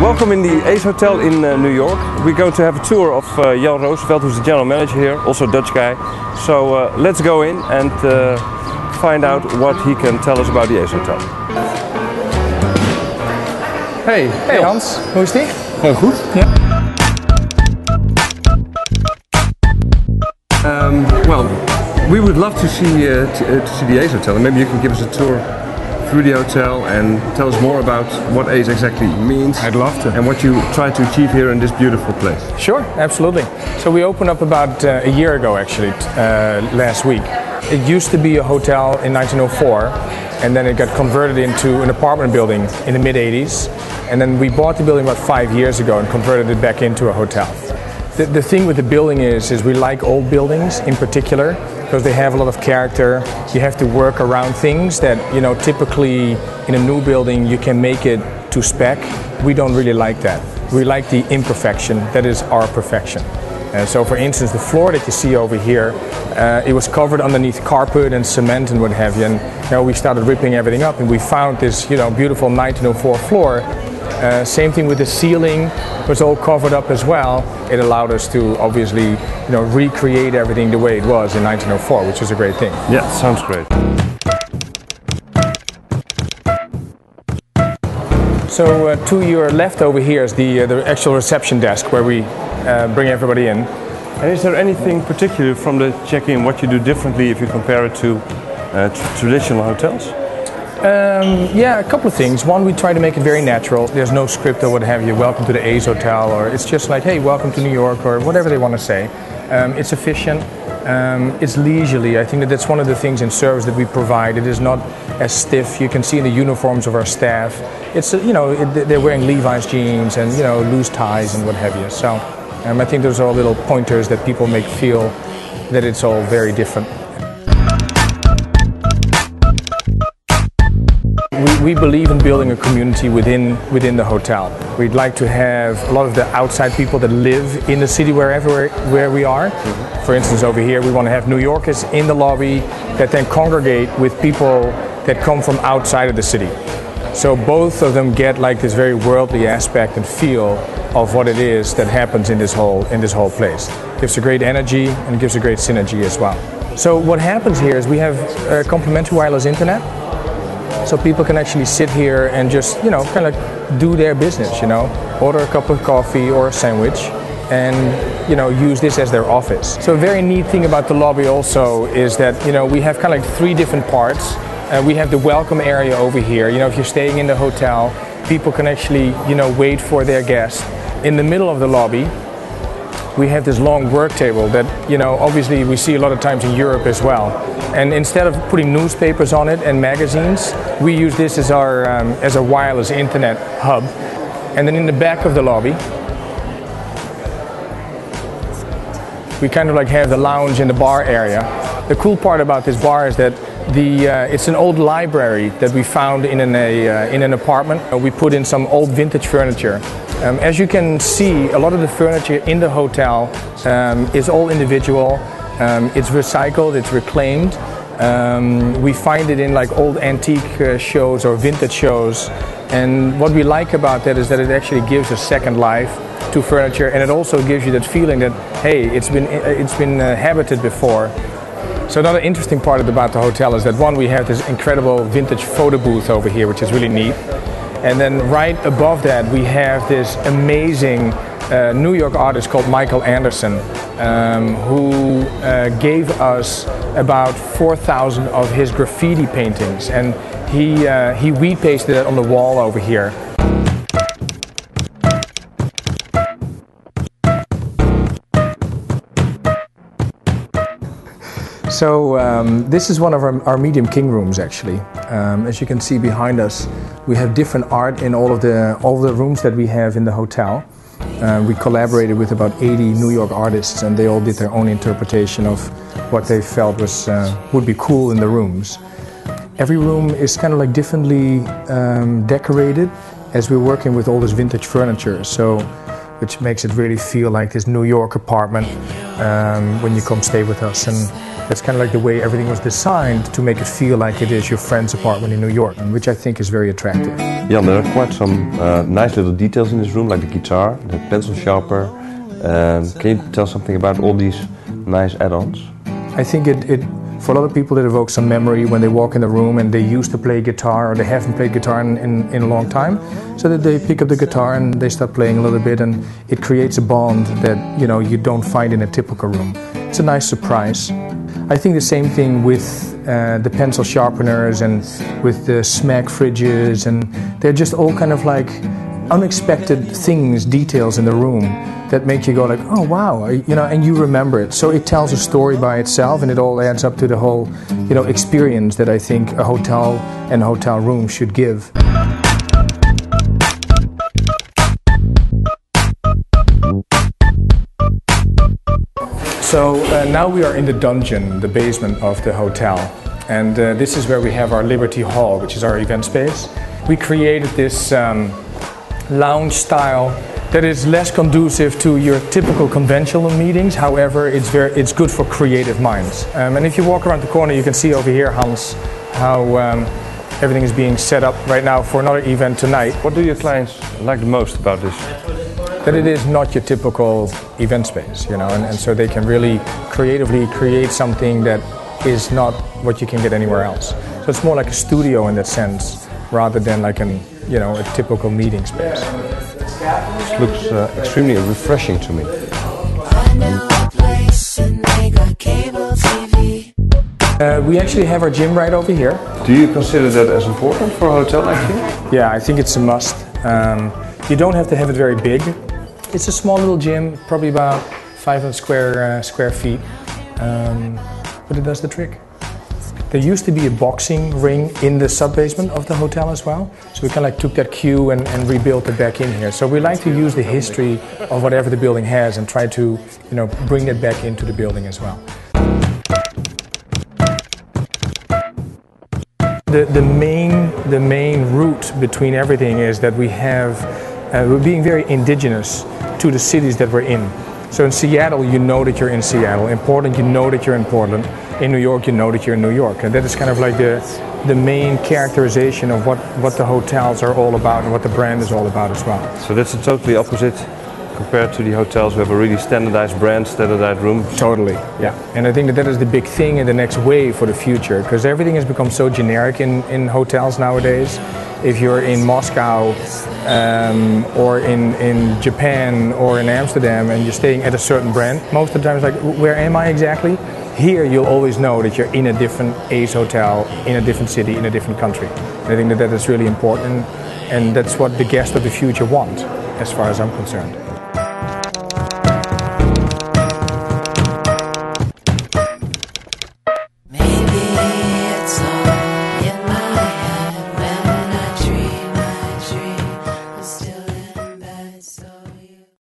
Welcome in the Ace Hotel in New York. We're going to have a tour of Jan Roosevelt, who's the general manager here, also a Dutch guy. So let's go in and find out what he can tell us about the Ace Hotel. Hey Hans, hoe is die? Gewoon goed. Ja. Well, we would love to see the Ace Hotel, and maybe you can give us a tour through the hotel and tell us more about what Ace exactly means. I'd love to. And what you try to achieve here in this beautiful place. Sure, absolutely. So we opened up about a year ago actually, last week. It used to be a hotel in 1904 and then it got converted into an apartment building in the mid-80s. And then we bought the building about 5 years ago and converted it back into a hotel. The thing with the building is we like old buildings in particular because they have a lot of character. You have to work around things that, you know, typically in a new building you can make it to spec. We don't really like that. We like the imperfection. That is our perfection. So for instance, the floor that you see over here, it was covered underneath carpet and cement and what have you. And now we started ripping everything up and we found this, you know, beautiful 1904 floor. Same thing with the ceiling, was all covered up as well. It allowed us to obviously, you know, recreate everything the way it was in 1904, which was a great thing. Yeah, sounds great. So to your left over here is the actual reception desk where we bring everybody in. And is there anything particular from the check-in what you do differently if you compare it to traditional hotels? Yeah, a couple of things. One, we try to make it very natural. There's no script or what have you. Welcome to the Ace Hotel, or it's just like, hey, welcome to New York, or whatever they want to say. It's efficient. It's leisurely. I think that's one of the things in service that we provide. It is not as stiff. You can see in the uniforms of our staff. It's you know they're wearing Levi's jeans and you know loose ties and what have you. So I think those are all little pointers that people make feel that it's all very different. We believe in building a community within the hotel. We'd like to have a lot of the outside people that live in the city where we are. For instance, over here we want to have New Yorkers in the lobby that then congregate with people that come from outside of the city. So both of them get like this very worldly aspect and feel of what it is that happens in this whole place. It gives a great energy and it gives a great synergy as well. So what happens here is we have complimentary wireless internet. So people can actually sit here and just, you know, kind of do their business, you know, order a cup of coffee or a sandwich and, you know, use this as their office. So a very neat thing about the lobby also is that, you know, we have kind of like 3 different parts. We have the welcome area over here. You know, if you're staying in the hotel, people can actually, you know, wait for their guests. In the middle of the lobby, we have this long work table that, you know, obviously we see a lot of times in Europe as well. And instead of putting newspapers on it and magazines, we use this as our as a wireless internet hub. And then in the back of the lobby, we kind of like have the lounge and the bar area. The cool part about this bar is that it's an old library that we found in an apartment. We put in some old vintage furniture. As you can see, a lot of the furniture in the hotel is all individual. It's recycled, it's reclaimed. We find it in like old antique shows or vintage shows. And what we like about that is that it actually gives a second life to furniture, and it also gives you that feeling that, hey, it's been habited before. So another interesting part about the hotel is that one, we have this incredible vintage photo booth over here, which is really neat. And then right above that we have this amazing New York artist called Michael Anderson, who gave us about 4,000 of his graffiti paintings, and he repasted it on the wall over here. So this is one of our medium king rooms actually. As you can see behind us, we have different art in all of the rooms that we have in the hotel. We collaborated with about 80 New York artists, and they all did their own interpretation of what they felt would be cool in the rooms. Every room is kind of like differently decorated as we're working with all this vintage furniture, so which makes it really feel like this New York apartment. when you come stay with us. And that's kind of like the way everything was designed to make it feel like it is your friend's apartment in New York, which I think is very attractive. Jan, there are quite some nice little details in this room, like the guitar, the pencil sharpener. Can you tell something about all these nice add-ons? I think it for a lot of people it evokes some memory when they walk in the room and they used to play guitar or they haven't played guitar in a long time, so that they pick up the guitar and they start playing a little bit, and it creates a bond that you don't find in a typical room. It's a nice surprise. I think the same thing with the pencil sharpeners and with the smack fridges, and they're just all kind of like unexpected things, details in the room that make you go like, oh wow, and you remember it. So it tells a story by itself, and it all adds up to the whole, experience that I think a hotel and a hotel room should give. So now we are in the dungeon, the basement of the hotel, and this is where we have our Liberty Hall, which is our event space. We created this lounge style that is less conducive to your typical conventional meetings. However, it's good for creative minds. And if you walk around the corner, you can see over here, Hans, how everything is being set up right now for another event tonight. What do your clients like the most about this? That it is not your typical event space, and so they can really creatively create something that is not what you can get anywhere else. So it's more like a studio in that sense, rather than like a typical meeting space. This looks extremely refreshing to me. We actually have our gym right over here. Do you consider that as important for a hotel like here? Yeah, I think it's a must. You don't have to have it very big. It's a small little gym, probably about 500 square feet, but it does the trick. There used to be a boxing ring in the sub-basement of the hotel as well, so we kind of like took that cue and rebuilt it back in here. So we like to use the history of whatever the building has and try to bring that back into the building as well. The main root between everything is that we're being very indigenous to the cities that we're in. So in Seattle, you know that you're in Seattle. In Portland, you know that you're in Portland. In New York, you know that you're in New York. And that is kind of like the main characterization of what the hotels are all about and what the brand is all about as well. So that's a totally opposite compared to the hotels who have a really standardized brand, standardized room. Totally, yeah. And I think that is the big thing in the next wave for the future, because everything has become so generic in hotels nowadays. If you're in Moscow or in Japan or in Amsterdam and you're staying at a certain brand, most of the time it's like, where am I exactly? Here you'll always know that you're in a different Ace hotel, in a different city, in a different country. And I think that is really important, and that's what the guests of the future want, as far as I'm concerned.